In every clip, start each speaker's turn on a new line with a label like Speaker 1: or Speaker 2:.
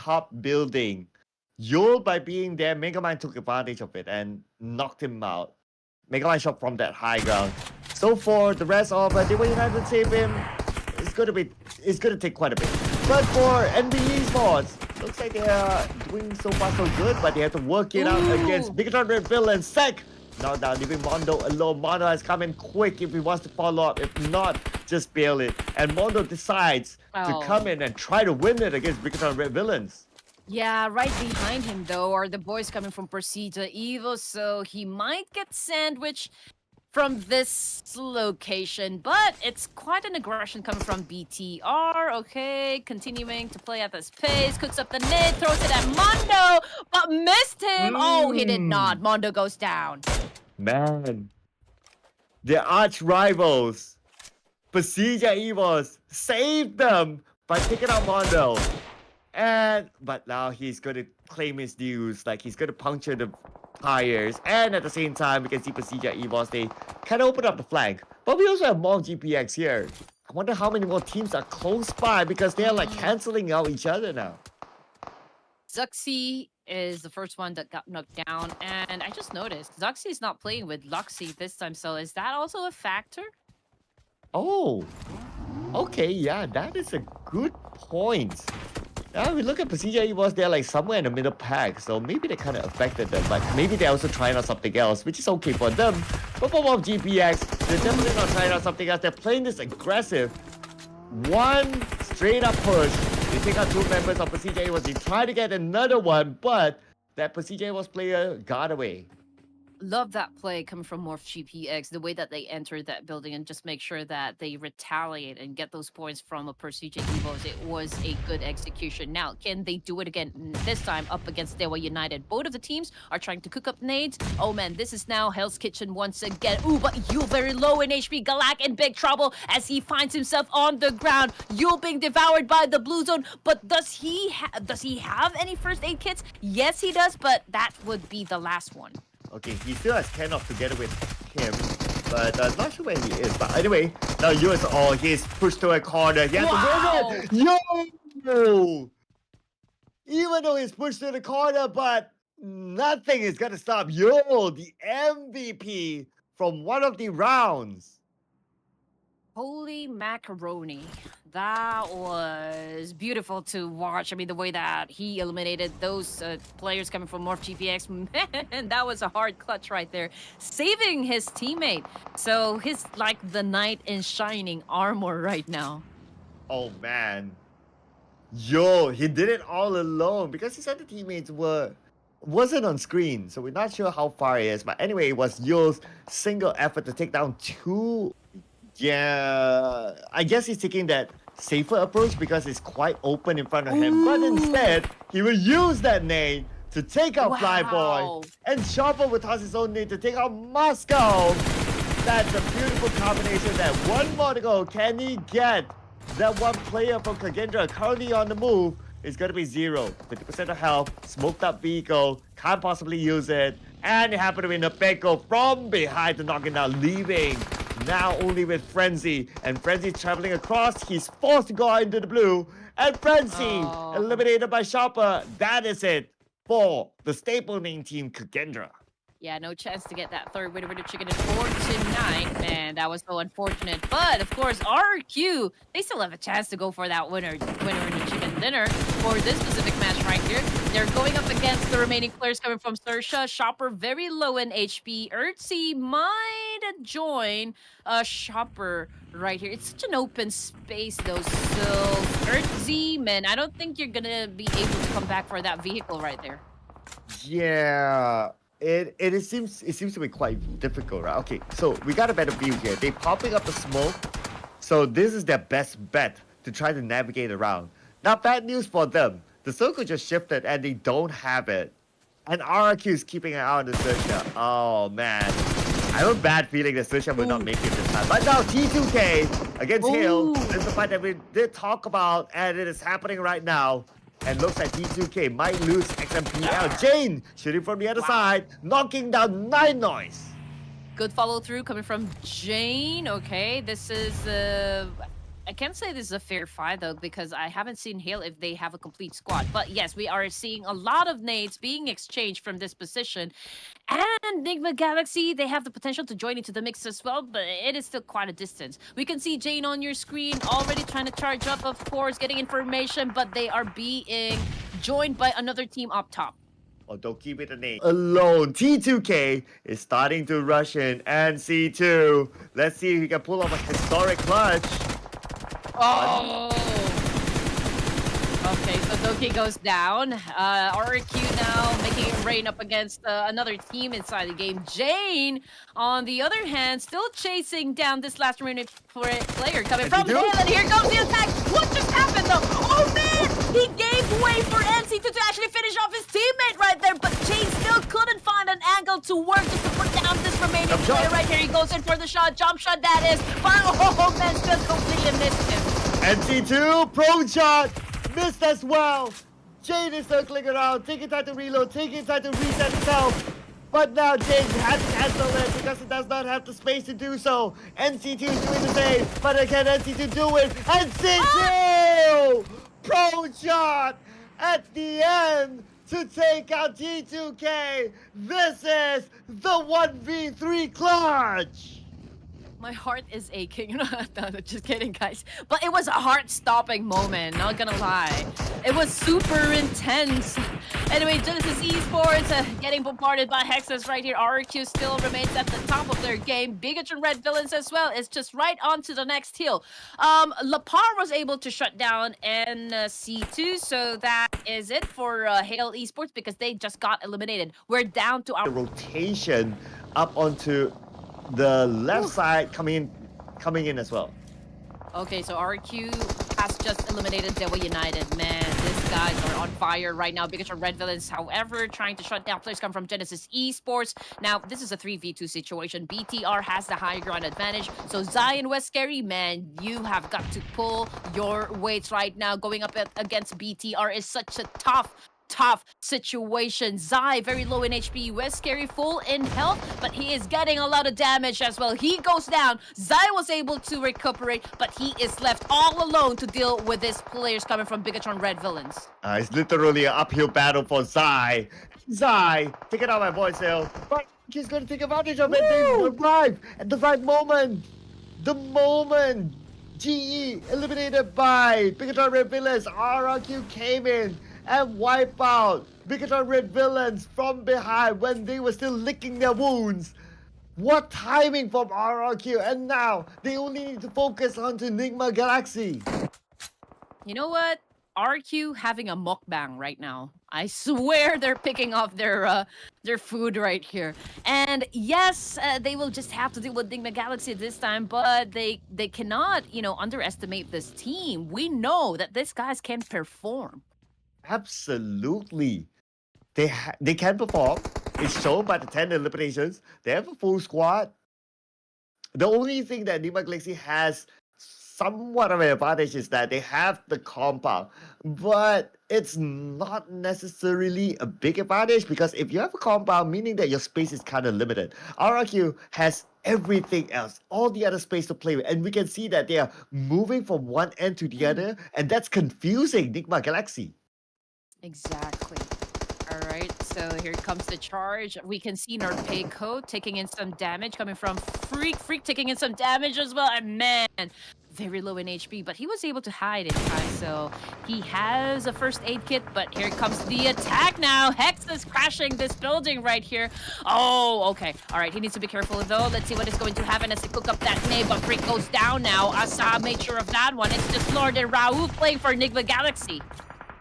Speaker 1: top building. Yul, by being there, Megamind took advantage of it and knocked him out. Megamind shot from that high ground. So for the rest of DEWA United save him, it's gonna take quite a bit. But for NBE Esports, looks like they are doing so far so good, but they have to work it out against BIGETRON Red Villain. Sec! Now down, leaving Mondo alone. Mondo has come in quick if he wants to follow up. If not, just bail it. And Mondo decides to come in and try to win it against BIGETRON Red Villains.
Speaker 2: Yeah, right behind him, though, are the boys coming from PERSIJA EVOS, so he might get sandwiched from this location, but it's quite an aggression coming from BTR. Okay, continuing to play at this pace, cooks up the nade, throws it at Mondo, but missed him. Oh, he did not. Mondo goes down.
Speaker 1: Man, their arch rivals, PERSIJA EVOS, saved them by taking out Mondo. But now he's going to claim his dues, like he's going to puncture the tires, and at the same time we can see PERSIJA EVOS, they kind of open up the flank. But we also have more GPX here. I wonder how many more teams are close by, because they're like canceling out each other now.
Speaker 2: XERXIA is the first one that got knocked down, and I just noticed XERXIA is not playing with Luxy this time, so is that also a factor?
Speaker 1: Oh, okay, yeah, that is a good point. Yeah, we look at PERSIJA EVOS, they're like somewhere in the middle pack, so maybe they kind of affected them, but maybe they're also trying out something else, which is okay for them. But for more GPX, they're definitely not trying out something else. They're playing this aggressive. One straight up push. They take out two members of PERSIJA EVOS. They try to get another one, but that PERSIJA EVOS player got away.
Speaker 2: Love that play coming from MORPH GPX, the way that they entered that building and just make sure that they retaliate and get those points from a PERSIJA EVOS. It was a good execution. Now, can they do it again this time up against DEWA United? Both of the teams are trying to cook up nades. Oh man, this is now Hell's Kitchen once again. Ooh, but Yul very low in HP. Galak in big trouble as he finds himself on the ground. Yul being devoured by the blue zone, but does he have any first aid kits? Yes, he does, but that would be the last one.
Speaker 1: Okay, he still has Kenoff together with him, but not sure where he is. But anyway, now US all, he's pushed to a corner. He has to win it. Yo! Even though he's pushed to the corner, but nothing is gonna stop Yo, the MVP from one of the rounds.
Speaker 2: Holy macaroni. That was beautiful to watch. I mean, the way that he eliminated those players coming from MORPH GPX, man, that was a hard clutch right there. Saving his teammate. So he's like the knight in shining armor right now.
Speaker 1: Oh, man. Yo, he did it all alone because his other teammates wasn't on screen. So we're not sure how far he is. But anyway, it was Yo's single effort to take down two. Yeah, I guess he's taking that safer approach because it's quite open in front of him. But instead, he will use that nade to take out Flyboy. And Chopper will toss his own nade to take out Moscow. That's a beautiful combination there. One more to go. Can he get that one player from KAGENDRA currently on the move? It's going to be 0. 50% of health, smoked up vehicle, can't possibly use it. And it happened to be Nopeko from behind to knock him down, leaving now only with Frenzy. And Frenzy traveling across, he's forced to go out into the blue. And Frenzy eliminated by Chopper. That is it for the staple main team, KAGENDRA.
Speaker 2: Yeah, no chance to get that third winner chicken for tonight. Man, that was so unfortunate. But, of course, RQ, they still have a chance to go for that winner in the chicken dinner for this specific match right here. They're going up against the remaining players coming from XERXIA. Shopper very low in HP. XERXIA might join Shopper right here. It's such an open space, though, still. XERXIA, man, I don't think you're going to be able to come back for that vehicle right there.
Speaker 1: Yeah. It seems to be quite difficult, right? Okay, so we got a better view here. They're popping up the smoke, so this is their best bet to try to navigate around. Not bad news for them. The circle just shifted and they don't have it. And RRQ is keeping an eye on the XERXIA. Oh man, I have a bad feeling that XERXIA will not make it this time. But now T2K against Hill is the fight that we did talk about, and it is happening right now. And looks like T2K might lose XMPL. Jane shooting from the other side, knocking down 9 Noise.
Speaker 2: Good follow through coming from Jane. Okay, this is I can't say this is a fair fight though, because I haven't seen Hale if they have a complete squad. But yes, we are seeing a lot of nades being exchanged from this position. And NIGMA Galaxy, they have the potential to join into the mix as well, but it is still quite a distance. We can see Jane on your screen already trying to charge up, of course, getting information, but they are being joined by another team up top.
Speaker 1: Oh, don't keep it a name. Alone. T2K is starting to rush in. And C2. Let's see if he can pull off a historic clutch.
Speaker 2: Oh! Okay, so Doki goes down. RQ now making it rain up against another team inside the game. Jane, on the other hand, still chasing down this last remaining player coming from the hill, and here comes the attack. What just happened though? Oh man! He gave way for NC to actually finish off his teammate right there, but Jane still couldn't find an angle to work just to put down this remaining player right here. He goes in for the shot, jump shot that is. Oh man, just completely missed him.
Speaker 1: NC2, pro shot. Missed as well. Jane is circling around, taking time to reload, taking time to reset himself. But now Jane has to cancel it because he does not have the space to do so. NC2 is doing the same, but again NC2 do it. NC2! Pro shot at the end to take out T2K. This is the 1v3 clutch.
Speaker 2: My heart is aching. No, just kidding, guys. But it was a heart-stopping moment, not gonna lie. It was super intense. Anyway, Genesis Esports getting bombarded by Hexes right here. RQ still remains at the top of their game. BIGETRON Red Villains as well is just right on to the next hill. Lapar was able to shut down NC2, so that is it for Hale Esports because they just got eliminated. We're down to our
Speaker 1: rotation up onto the left side coming in as well.
Speaker 2: Okay, so RQ has just eliminated DEWA United. Man, these guys are on fire right now. BIGETRON Red Villains, however, trying to shut down players come from Genesis Esports. Now, this is a 3v2 situation. BTR has the high ground advantage. So Zion West Scary, man, you have got to pull your weights right now. Going up against BTR is such a tough situation. Zai very low in HP. West Scary full in health, but he is getting a lot of damage as well. He goes down. Zai was able to recuperate, but he is left all alone to deal with his players coming from BIGETRON Red Villains.
Speaker 1: It's literally an uphill battle for Zai. Zai, take it out my voice, Hill. But he's going to take advantage of it. They arrive at the right moment. The moment GE eliminated by BIGETRON Red Villains, RRQ came in and wipe out BIGETRON Red Villains from behind when they were still licking their wounds. What timing from RRQ, and now they only need to focus on to NIGMA Galaxy.
Speaker 2: You know what? RQ having a mukbang right now. I swear they're picking off their food right here. And yes, they will just have to deal with NIGMA Galaxy this time, but they cannot, underestimate this team. We know that these guys can perform.
Speaker 1: Absolutely. They can perform. It's shown by the 10 eliminations. They have a full squad. The only thing that NIGMA Galaxy has somewhat of an advantage is that they have the compound. But it's not necessarily a big advantage because if you have a compound, meaning that your space is kind of limited. RRQ has everything else, all the other space to play with. And we can see that they are moving from one end to the other. And that's confusing NIGMA Galaxy.
Speaker 2: Exactly. All right, so here comes the charge. We can see Norpeco taking in some damage coming from Freak. Freak taking in some damage as well. And man, very low in HP, but he was able to hide in time. So he has a first aid kit, but here comes the attack now. Hex is crashing this building right here. Oh, okay. All right, he needs to be careful though. Let's see what is going to happen as they cook up that nade, but Freak goes down now. Asa made sure of that one. It's just Lord and Raoul playing for NIGMA Galaxy.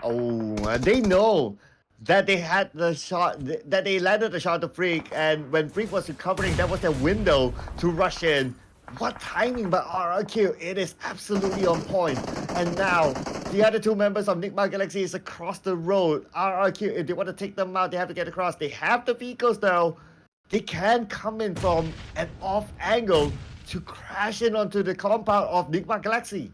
Speaker 1: Oh, they know that they had the shot, that they landed the shot to Freak, and when Freak was recovering, that was their window to rush in. What timing by RRQ, it is absolutely on point. And now, the other two members of NIGMA Galaxy is across the road. RRQ, if they want to take them out, they have to get across. They have the vehicles though. They can come in from an off angle to crash in onto the compound of NIGMA Galaxy.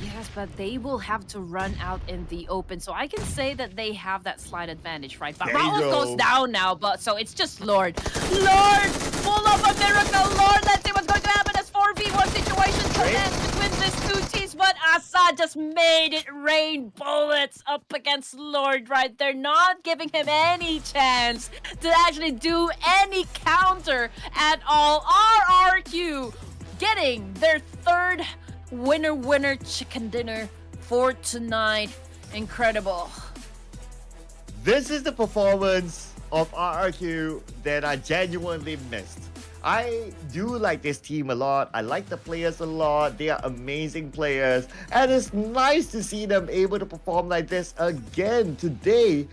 Speaker 2: Yes, but they will have to run out in the open. So I can say that they have that slight advantage, right? But Raul goes down now, but so it's just Lord. Lord! Pull up a miracle, Lord! Let's see what's going to happen as 4v1 situation commences between these two teams. but Asa just made it rain bullets up against Lord right there, not giving him any chance to actually do any counter at all. RRQ getting their third winner chicken dinner for tonight. Incredible.
Speaker 1: This is the performance of RRQ that I genuinely missed. I do like this team a lot. I like the players a lot. They are amazing players. And it's nice to see them able to perform like this again today.